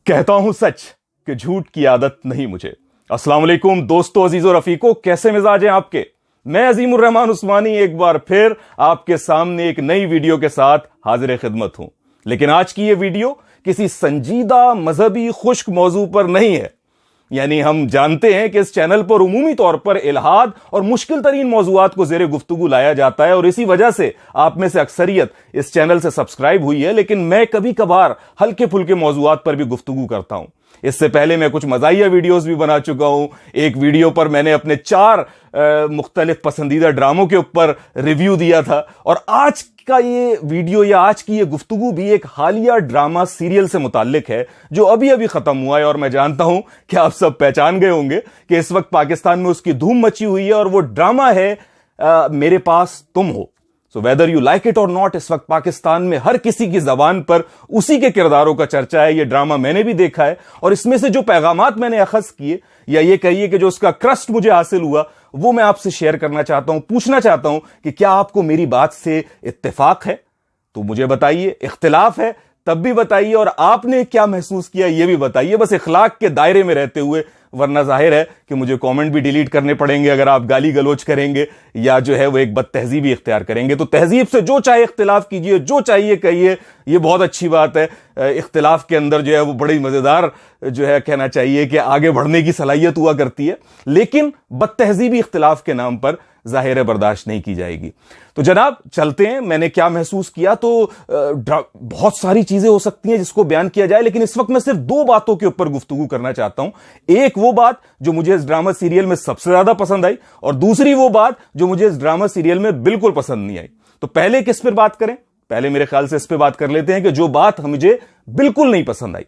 कहता हूं सच कि झूठ की आदत नहीं मुझे। अस्सलाम वालेकुम दोस्तों, अजीजों, रफीकों, कैसे मिजाज हैं आपके। मैं अजीमुर रहमान उस्मानी एक बार फिर आपके सामने एक नई वीडियो के साथ हाजिर खिदमत हूं। लेकिन आज की यह वीडियो किसी संजीदा मजहबी खुश्क मौजू पर नहीं है। यानी हम जानते हैं कि इस चैनल पर उमूमी तौर पर इल्हाद और मुश्किल तरीन मौजूआत को ज़ेरे गुफ्तगू लाया जाता है और इसी वजह से आप में से अक्सरियत इस चैनल से सब्सक्राइब हुई है। लेकिन मैं कभी कभार हल्के फुल्के मौजूआत पर भी गुफ्तगू करता हूं। इससे पहले मैं कुछ मज़ाहिया वीडियोस भी बना चुका हूं। एक वीडियो पर मैंने अपने 4 मुख्तलिफ पसंदीदा ड्रामों के ऊपर रिव्यू दिया था और आज का ये वीडियो या आज की ये गुफ्तगू भी एक हालिया ड्रामा सीरियल से मुताल्लिक है जो अभी अभी खत्म हुआ है। और मैं जानता हूं कि आप सब पहचान गए होंगे कि इस वक्त पाकिस्तान में उसकी धूम मची हुई है और वो ड्रामा है मेरे पास तुम हो। So whether you like it और नॉट, इस वक्त पाकिस्तान में हर किसी की जबान पर उसी के किरदारों का चर्चा है। ये ड्रामा मैंने भी देखा है और इसमें से जो पैगामात मैंने अखज़ किए या ये कहिए कि जो उसका क्रस्ट मुझे हासिल हुआ वो मैं आपसे शेयर करना चाहता हूं। पूछना चाहता हूं कि क्या आपको मेरी बात से इत्तेफाक है तो मुझे बताइए, इख्तिलाफ है तब भी बताइए, और आपने क्या महसूस किया ये भी बताइए, बस इखलाक के दायरे में रहते हुए। वरना जाहिर है कि मुझे कमेंट भी डिलीट करने पड़ेंगे अगर आप गाली गलोच करेंगे या जो है वो एक बदतहजीबी इख्तियार करेंगे। तो तहजीब से जो चाहे इख्तिलाफ कीजिए, जो चाहिए कहिए, ये बहुत अच्छी बात है। इख्तिलाफ के अंदर जो है वो बड़ी मजेदार जो है कहना चाहिए कि आगे बढ़ने की सलाहियत हुआ करती है। लेकिन बदतहजीबी इख्तिलाफ के नाम पर जाहिर है बर्दाश्त नहीं की जाएगी। तो जनाब चलते हैं, मैंने क्या महसूस किया। तो बहुत सारी चीजें हो सकती हैं जिसको बयान किया जाए, लेकिन इस वक्त मैं सिर्फ 2 बातों के ऊपर गुफ्तगू करना चाहता हूं। एक वो बात जो मुझे इस ड्रामा सीरियल में सबसे ज्यादा पसंद आई और दूसरी वो बात जो मुझे इस ड्रामा सीरियल में बिल्कुल पसंद नहीं आई। तो पहले किस पर बात करें? पहले मेरे ख्याल से इस पर बात कर लेते हैं कि जो बात मुझे बिल्कुल नहीं पसंद आई।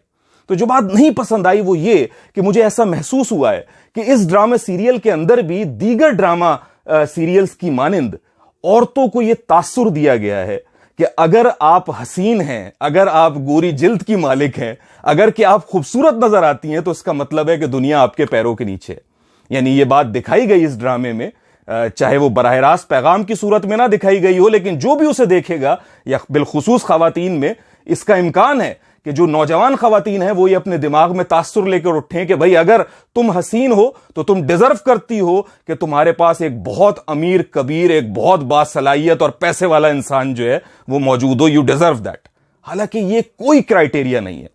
तो जो बात नहीं पसंद आई वो ये कि मुझे ऐसा महसूस हुआ है कि इस ड्रामा सीरियल के अंदर भी दीगर ड्रामा सीरियल्स की मानिंद औरतों को यह तासुर दिया गया है कि अगर आप हसीन हैं, अगर आप गोरी जिल्द की मालिक हैं, अगर कि आप खूबसूरत नजर आती हैं तो इसका मतलब है कि दुनिया आपके पैरों के नीचे है। यानी यह बात दिखाई गई इस ड्रामे में, चाहे वो बराह रास्त पैगाम की सूरत में ना दिखाई गई हो, लेकिन जो भी उसे देखेगा या बिलखुसूस खवातीन में इसका इम्कान है कि जो नौजवान खवातीन हैं वो ये अपने दिमाग में तासुर लेकर उठें कि भाई अगर तुम हसीन हो तो तुम डिजर्व करती हो कि तुम्हारे पास एक बहुत अमीर कबीर, एक बहुत बासलाहियत और पैसे वाला इंसान जो है वो मौजूद हो। You deserve that. हालांकि ये कोई क्राइटेरिया नहीं है।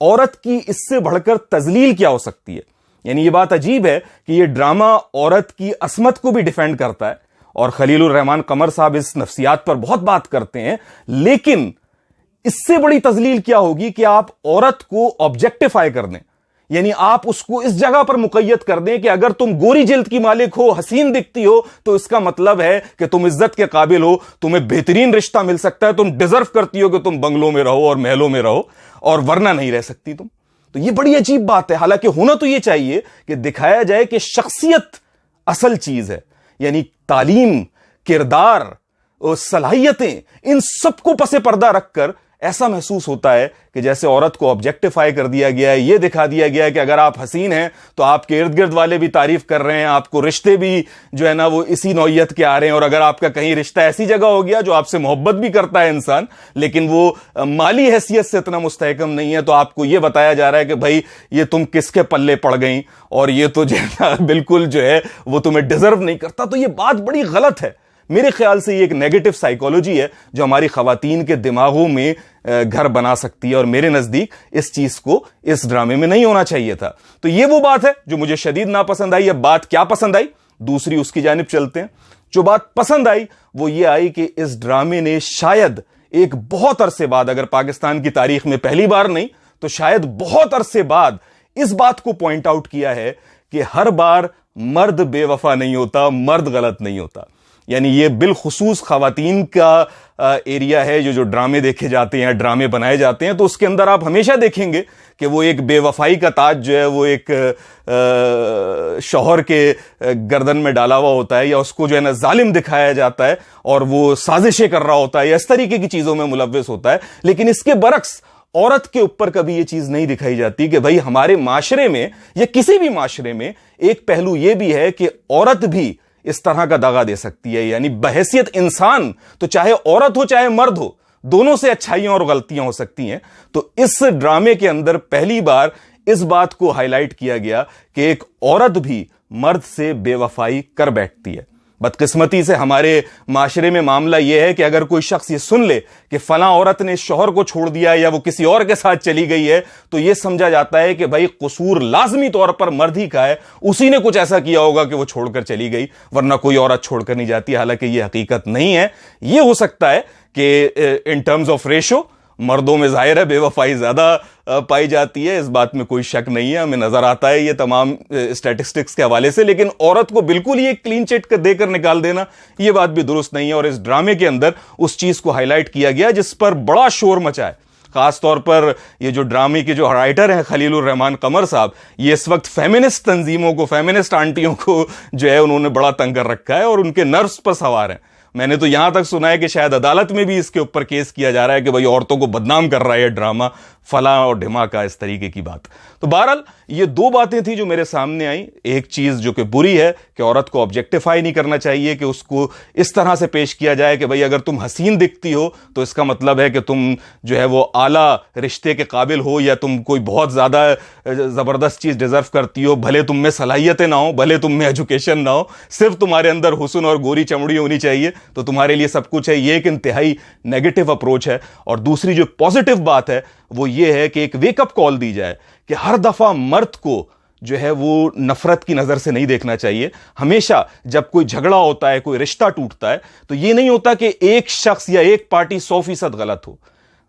औरत की इससे बढ़कर तजलील क्या हो सकती है? यानी ये बात अजीब है कि ये ड्रामा औरत की असमत को भी डिफेंड करता है और खलीलुर रहमान कमर साहब इस नफ्सियात पर बहुत बात करते हैं, लेकिन इससे बड़ी तजलील क्या होगी कि आप औरत को ऑब्जेक्टिफाई कर दें। यानी आप उसको इस जगह पर मुकय्यद कर दें कि अगर तुम गोरी जिल्द की मालिक हो, हसीन दिखती हो, तो इसका मतलब है कि तुम इज्जत के काबिल हो, तुम्हें बेहतरीन रिश्ता मिल सकता है, तुम डिजर्व करती हो कि तुम बंगलों में रहो और महलों में रहो, और वरना नहीं रह सकती तुम। तो यह बड़ी अजीब बात है। हालांकि होना तो यह चाहिए कि दिखाया जाए कि शख्सियत असल चीज है। यानी तालीम, किरदार और सलाहियतें, इन सबको पसे पर्दा रखकर ऐसा महसूस होता है कि जैसे औरत को ऑब्जेक्टिफाई कर दिया गया है। यह दिखा दिया गया है कि अगर आप हसीन हैं तो आपके इर्द गिर्द वाले भी तारीफ कर रहे हैं, आपको रिश्ते भी जो है ना वो इसी नौइयत के आ रहे हैं, और अगर आपका कहीं रिश्ता ऐसी जगह हो गया जो आपसे मोहब्बत भी करता है इंसान, लेकिन वो माली हैसियत से इतना मुस्तहकम नहीं है, तो आपको यह बताया जा रहा है कि भाई ये तुम किसके पल्ले पड़ गई और ये तो जो है बिल्कुल जो है वो तुम्हें डिजर्व नहीं करता। तो यह बात बड़ी गलत है। मेरे ख्याल से ये एक नेगेटिव साइकोलॉजी है जो हमारी खवातीन के दिमागों में घर बना सकती है, और मेरे नजदीक इस चीज को इस ड्रामे में नहीं होना चाहिए था। तो ये वो बात है जो मुझे शदीद नापसंद आई। अब बात क्या पसंद आई, दूसरी उसकी जानिब चलते हैं। जो बात पसंद आई वो ये आई कि इस ड्रामे ने शायद एक बहुत अरसे बाद, अगर पाकिस्तान की तारीख में पहली बार नहीं तो शायद बहुत अरसे बाद, इस बात को पॉइंट आउट किया है कि हर बार मर्द बेवफा नहीं होता, मर्द गलत नहीं होता। यानी ये बिलखुसूस खवातीन का एरिया है। जो ड्रामे देखे जाते हैं, ड्रामे बनाए जाते हैं, तो उसके अंदर आप हमेशा देखेंगे कि वो एक बेवफाई का ताज जो है वो एक शौहर के गर्दन में डाला हुआ होता है, या उसको जो है ना जालिम दिखाया जाता है और वो साजिशें कर रहा होता है, या इस तरीके की चीजों में मुलव्वस होता है। लेकिन इसके बरक्स औरत के ऊपर कभी यह चीज नहीं दिखाई जाती कि भाई हमारे माशरे में या किसी भी माशरे में एक पहलू यह भी है कि औरत भी इस तरह का दगा दे सकती है। यानी बहैसियत इंसान, तो चाहे औरत हो चाहे मर्द हो, दोनों से अच्छाइयां और गलतियां हो सकती हैं। तो इस ड्रामे के अंदर पहली बार इस बात को हाईलाइट किया गया कि एक औरत भी मर्द से बेवफाई कर बैठती है। बदकिस्मती से हमारे माशरे में मामला यह है कि अगर कोई शख्स ये सुन ले कि फलां औरत ने शौहर को छोड़ दिया या वो किसी और के साथ चली गई है, तो यह समझा जाता है कि भाई कसूर लाजमी तौर पर मर्द ही का है, उसी ने कुछ ऐसा किया होगा कि वो छोड़कर चली गई, वरना कोई औरत छोड़कर नहीं जाती। हालांकि यह हकीकत नहीं है। यह हो सकता है कि इन टर्म्स ऑफ रेशो मर्दों में जाहिर है बेवफाई ज्यादा पाई जाती है, इस बात में कोई शक नहीं है, हमें नजर आता है ये तमाम स्टैटिस्टिक्स के हवाले से। लेकिन औरत को बिल्कुल ही एक क्लीन चिट देकर निकाल देना, ये बात भी दुरुस्त नहीं है। और इस ड्रामे के अंदर उस चीज को हाईलाइट किया गया जिस पर बड़ा शोर मचा है। खासतौर पर ये जो ड्रामे के जो राइटर हैं खलीलुर रहमान कमर साहब, ये इस वक्त फेमिनिस्ट तंजीमों को, फेमिनिस्ट आंटियों को जो है उन्होंने बड़ा तंग कर रखा है और उनके नर्व्स पर सवार हैं। मैंने तो यहां तक सुना है कि शायद अदालत में भी इसके ऊपर केस किया जा रहा है कि भाई औरतों को बदनाम कर रहा है ड्रामा, फला और ढिमा का, इस तरीके की बात। तो बहरहाल ये दो बातें थी जो मेरे सामने आई। एक चीज जो कि बुरी है कि औरत को ऑब्जेक्टिफाई नहीं करना चाहिए, कि उसको इस तरह से पेश किया जाए कि भाई अगर तुम हसीन दिखती हो तो इसका मतलब है कि तुम जो है वो आला रिश्ते के काबिल हो या तुम कोई बहुत ज्यादा जबरदस्त चीज डिजर्व करती हो, भले तुम में सलाहियतें ना हो, भले तुम में एजुकेशन ना हो, सिर्फ तुम्हारे अंदर हुस्न और गोरी चमड़ी होनी चाहिए तो तुम्हारे लिए सब कुछ है। ये एक इंतहाई नेगेटिव अप्रोच है। और दूसरी जो पॉजिटिव बात है वो ये है कि एक वेकअप कॉल दी जाए कि हर दफा मर्द को जो है वो नफरत की नजर से नहीं देखना चाहिए। हमेशा जब कोई झगड़ा होता है, कोई रिश्ता टूटता है, तो ये नहीं होता कि एक शख्स या एक पार्टी 100% गलत हो।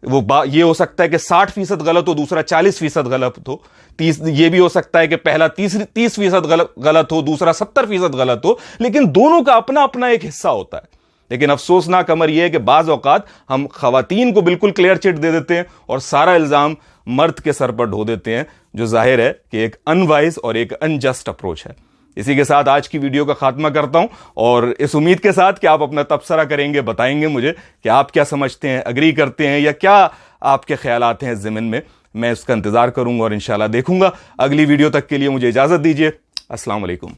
वो ये हो सकता है कि 60% गलत हो, दूसरा 40% गलत हो। ये भी हो सकता है कि पहला 30% गलत हो, दूसरा 70% गलत हो, लेकिन दोनों का अपना अपना एक हिस्सा होता है। लेकिन अफसोसनाक अमर यह है कि बाज औकात हम खवातीन को बिल्कुल क्लियर चिट दे देते हैं और सारा इल्जाम मर्द के सर पर ढो देते हैं, जो जाहिर है कि एक अनवाइज और एक अनजस्ट अप्रोच है। इसी के साथ आज की वीडियो का खात्मा करता हूं और इस उम्मीद के साथ कि आप अपना तबसरा करेंगे, बताएंगे मुझे कि आप क्या समझते हैं, अग्री करते हैं या क्या आपके ख्यालात हैं इस ज़मीन में। मैं इसका इंतजार करूंगा और इंशाल्लाह देखूंगा। अगली वीडियो तक के लिए मुझे इजाजत दीजिए। अस्सलाम वालेकुम।